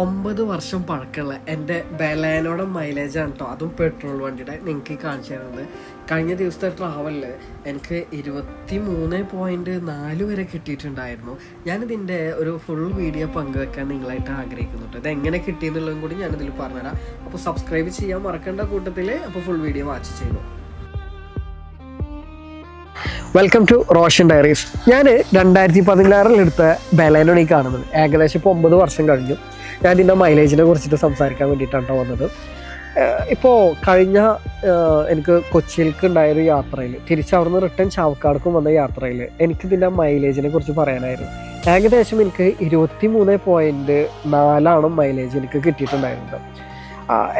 9 വർഷം പഴക്കമുള്ള എൻ്റെ ബലേനോടെ മൈലേജാണ് കേട്ടോ. അതും പെട്രോൾ വണ്ടിയുടെ നിങ്ങൾക്ക് കാണിച്ചു തരുന്നത്. കഴിഞ്ഞ ദിവസത്തെ ട്രാവലിൽ എനിക്ക് 23.4 വരെ കിട്ടിയിട്ടുണ്ടായിരുന്നു. ഞാനിതിൻ്റെ ഒരു ഫുൾ വീഡിയോ പങ്കുവെക്കാൻ നിങ്ങളായിട്ട് ആഗ്രഹിക്കുന്നുണ്ട്. ഇത് എങ്ങനെ കിട്ടിയെന്നുള്ളതും കൂടി ഞാനിതിൽ പറഞ്ഞുതരാം. അപ്പോൾ സബ്സ്ക്രൈബ് ചെയ്യാൻ മറക്കേണ്ട കൂട്ടത്തിൽ അപ്പോൾ ഫുൾ വീഡിയോ വാച്ച് ചെയ്തു. Welcome to Roshan Diaries. ഞാൻ 2016 എടുത്ത ബലേനോണ് ഈ കാണുന്നത്. ഏകദേശം ഇപ്പോൾ 9 വർഷം കഴിഞ്ഞു. ഞാൻ ഇതിൻ്റെ മൈലേജിനെ കുറിച്ചിട്ട് സംസാരിക്കാൻ വേണ്ടിയിട്ടാണ് വന്നത്. ഇപ്പോൾ കഴിഞ്ഞ എനിക്ക് കൊച്ചിയിലേക്ക് ഉണ്ടായൊരു യാത്രയിൽ, തിരിച്ചവിടുന്ന് റിട്ടേൺ ചാവക്കാടേക്കും വന്ന യാത്രയിൽ എനിക്കിതിൻ്റെ മൈലേജിനെ കുറിച്ച് പറയാനായിരുന്നു. ഏകദേശം എനിക്ക് 23.4 മൈലേജ് എനിക്ക് കിട്ടിയിട്ടുണ്ടായിരുന്നത്.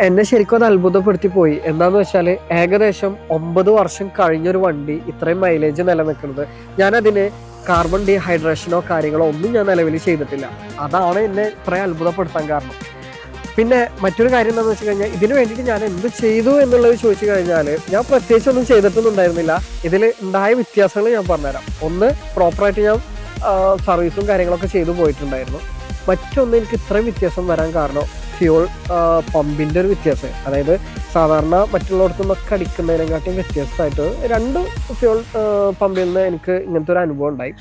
എന്നെ ശരിക്കും അത് അത്ഭുതപ്പെടുത്തി പോയി. എന്താണെന്ന് വെച്ചാൽ ഏകദേശം 9 വർഷം കഴിഞ്ഞൊരു വണ്ടി ഇത്രയും മൈലേജ് നിലനിൽക്കുന്നത്. ഞാനതിന് കാർബൺ ഡീഹൈഡ്രേഷനോ കാര്യങ്ങളോ ഒന്നും ഞാൻ നിലവിൽ ചെയ്തിട്ടില്ല. അതാണ് എന്നെ ഇത്രയും അത്ഭുതപ്പെടുത്താൻ കാരണം. പിന്നെ മറ്റൊരു കാര്യം എന്താണെന്ന് വെച്ച് കഴിഞ്ഞാൽ, ഇതിന് വേണ്ടിയിട്ട് ഞാൻ എന്ത് ചെയ്തു എന്നുള്ളത് ചോദിച്ചു കഴിഞ്ഞാൽ, ഞാൻ പ്രത്യേകിച്ച് ഒന്നും ചെയ്തിട്ടൊന്നുണ്ടായിരുന്നില്ല. ഇതിൽ ഉണ്ടായ വ്യത്യാസങ്ങൾ ഞാൻ പറഞ്ഞുതരാം. ഒന്ന്, പ്രോപ്പറായിട്ട് ഞാൻ സർവീസും കാര്യങ്ങളൊക്കെ ചെയ്തു പോയിട്ടുണ്ടായിരുന്നു. മറ്റൊന്ന്, എനിക്ക് ഇത്രയും വ്യത്യാസം വരാൻ കാരണം ഫ്യൂൾ പമ്പിൻ്റെ ഒരു വ്യത്യാസം. അതായത് സാധാരണ മറ്റുള്ളവർക്ക് നിന്നൊക്കെ അടിക്കുന്നതിനെക്കാട്ടിയും വ്യത്യസ്തമായിട്ട് 2 ഫ്യൂൾ പമ്പിൽ നിന്ന് എനിക്ക് ഇങ്ങനത്തെ ഒരു അനുഭവം ഉണ്ടായി.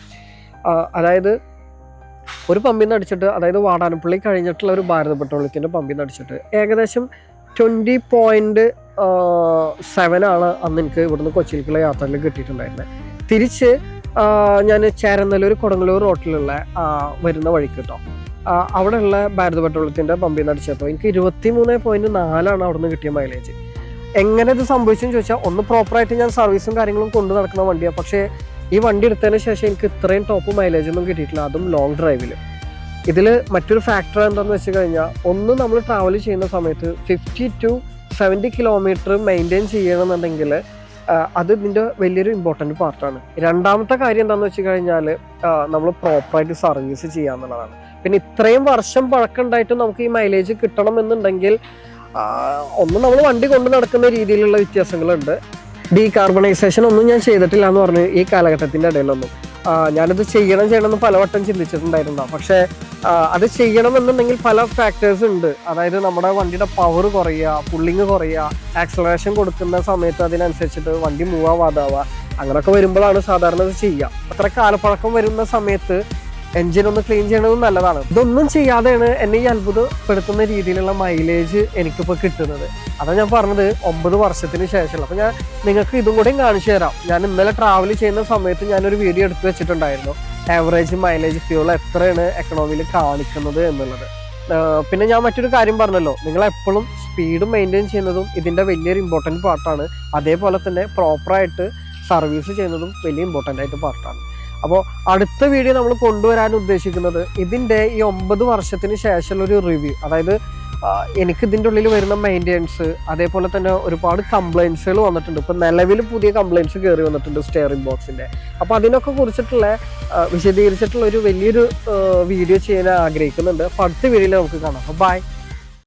അതായത് ഒരു പമ്പിൽ നിന്ന് അടിച്ചിട്ട്, അതായത് വാടാനപ്പള്ളി കഴിഞ്ഞിട്ടുള്ള ഒരു ഭാരത് പെട്രോളിയത്തിൻ്റെ പമ്പിൽ നിന്ന് അടിച്ചിട്ട് ഏകദേശം 20.7 ആണ് അന്ന് എനിക്ക് ഇവിടുന്ന് കൊച്ചിയിലേക്കുള്ള യാത്രയിൽ കിട്ടിയിട്ടുണ്ടായിരുന്നത്. തിരിച്ച് ഞാൻ ചേരനല്ലൂർ കൊടുങ്ങല്ലൂർ റോട്ടിലുള്ള വരുന്ന വഴിക്ക് കേട്ടോ, അവിടെയുള്ള ഭാരത് പെട്രോളിയത്തിൻ്റെ പമ്പിൽ നിന്ന് അടിച്ചപ്പോൾ എനിക്ക് 23.4 അവിടെ നിന്ന് കിട്ടിയ മൈലേജ്. എങ്ങനെ ഇത് സംഭവിച്ചെന്ന് ചോദിച്ചാൽ, ഒന്ന് പ്രോപ്പറായിട്ട് ഞാൻ സർവീസും കാര്യങ്ങളും കൊണ്ടു നടക്കുന്ന വണ്ടിയാണ്. പക്ഷേ ഈ വണ്ടി എടുത്തതിന് ശേഷം എനിക്ക് ഇത്രയും ടോപ്പ് മൈലേജ് ഒന്നും കിട്ടിയിട്ടില്ല, അതും ലോങ് ഡ്രൈവിൽ. ഇതിൽ മറ്റൊരു ഫാക്ടർ എന്താണെന്ന് വെച്ച് കഴിഞ്ഞാൽ, ഒന്ന് നമ്മൾ ട്രാവൽ ചെയ്യുന്ന സമയത്ത് 50 to 70 കിലോമീറ്റർ മെയിൻറ്റെയിൻ ചെയ്യണമെന്നുണ്ടെങ്കിൽ അത് ഇതിൻ്റെ വലിയൊരു ഇമ്പോർട്ടൻറ്റ് പാർട്ടാണ്. രണ്ടാമത്തെ കാര്യം എന്താണെന്ന് വെച്ച് കഴിഞ്ഞാൽ, നമ്മൾ പ്രോപ്പറായിട്ട് സർവീസ് ചെയ്യുക എന്നുള്ളതാണ്. പിന്നെ ഇത്രയും വർഷം പഴക്കമുണ്ടായിട്ട് നമുക്ക് ഈ മൈലേജ് കിട്ടണമെന്നുണ്ടെങ്കിൽ, ഒന്ന് നമ്മൾ വണ്ടി കൊണ്ട് നടക്കുന്ന രീതിയിലുള്ള വ്യത്യാസങ്ങളുണ്ട്. ഡീകാർബണൈസേഷൻ ഒന്നും ഞാൻ ചെയ്തിട്ടില്ല എന്ന് പറഞ്ഞു ഈ കാലഘട്ടത്തിൻ്റെ ഇടയിലൊന്നും. ഞാനത് ചെയ്യണമെന്ന് പലവട്ടം ചിന്തിച്ചിട്ടുണ്ടായിരുന്നു. പക്ഷേ അത് ചെയ്യണമെന്നുണ്ടെങ്കിൽ പല ഫാക്ടേഴ്സ് ഉണ്ട്. അതായത് നമ്മുടെ വണ്ടിയുടെ പവർ കുറയുക, പുള്ളിങ് കുറയുക, ആക്സലറേഷൻ കൊടുക്കുന്ന സമയത്ത് അതിനനുസരിച്ചിട്ട് വണ്ടി മൂവ് ആവാതാവുക, അങ്ങനെയൊക്കെ വരുമ്പോഴാണ് സാധാരണ ഇത് ചെയ്യുക. അത്ര കാലപ്പഴക്കം വരുന്ന സമയത്ത് എൻജിൻ ഒന്ന് ക്ലീൻ ചെയ്യണത് നല്ലതാണ്. ഇതൊന്നും ചെയ്യാതെയാണ് എന്നെ ഈ അത്ഭുതപ്പെടുത്തുന്ന രീതിയിലുള്ള മൈലേജ് എനിക്കിപ്പോൾ കിട്ടുന്നത്. അതാണ് ഞാൻ പറഞ്ഞത്, 9 വർഷത്തിന് ശേഷമുള്ള. അപ്പോൾ ഞാൻ നിങ്ങൾക്ക് ഇതും കൂടെയും കാണിച്ചു തരാം. ഞാൻ ഇന്നലെ ട്രാവൽ ചെയ്യുന്ന സമയത്ത് ഞാനൊരു വീഡിയോ എടുത്ത് വെച്ചിട്ടുണ്ടായിരുന്നു, ആവറേജ് മൈലേജ് ഫ്യൂൾ എത്രയാണ് എക്കണോമിയിൽ കാണിക്കുന്നത് എന്നുള്ളത്. പിന്നെ ഞാൻ മറ്റൊരു കാര്യം പറഞ്ഞല്ലോ, നിങ്ങൾ എപ്പോഴും സ്പീഡ് മെയിൻറ്റെയിൻ ചെയ്യുന്നതും ഇതിൻ്റെ വലിയൊരു ഇമ്പോർട്ടൻറ്റ് പാർട്ടാണ്. അതേപോലെ തന്നെ പ്രോപ്പറായിട്ട് സർവീസ് ചെയ്യുന്നതും വലിയ ഇമ്പോർട്ടൻ്റ് ആയിട്ട് പാർട്ടാണ്. അപ്പോൾ അടുത്ത വീഡിയോ നമ്മൾ കൊണ്ടുവരാൻ ഉദ്ദേശിക്കുന്നത് ഇതിൻ്റെ ഈ 9 വർഷത്തിന് ശേഷമുള്ള ഒരു റിവ്യൂ. അതായത് എനിക്ക് ഇതിൻ്റെ ഉള്ളിൽ വരുന്ന മെയിൻ്റെനൻസ്, അതേപോലെ തന്നെ ഒരുപാട് കംപ്ലയിൻസുകൾ വന്നിട്ടുണ്ട്. ഇപ്പോൾ നിലവിൽ പുതിയ കംപ്ലയിൻസ് കയറി വന്നിട്ടുണ്ട് സ്റ്റിയറിംഗ് ബോക്സിൻ്റെ. അപ്പോൾ അതിനൊക്കെ കുറിച്ചിട്ടുള്ള വിശദീകരിച്ചിട്ടുള്ള ഒരു വലിയൊരു വീഡിയോ ചെയ്യാൻ ആഗ്രഹിക്കുന്നുണ്ട്. അപ്പോൾ അടുത്ത വീഡിയോയിൽ നമുക്ക് കാണാം. അപ്പോൾ ബൈ.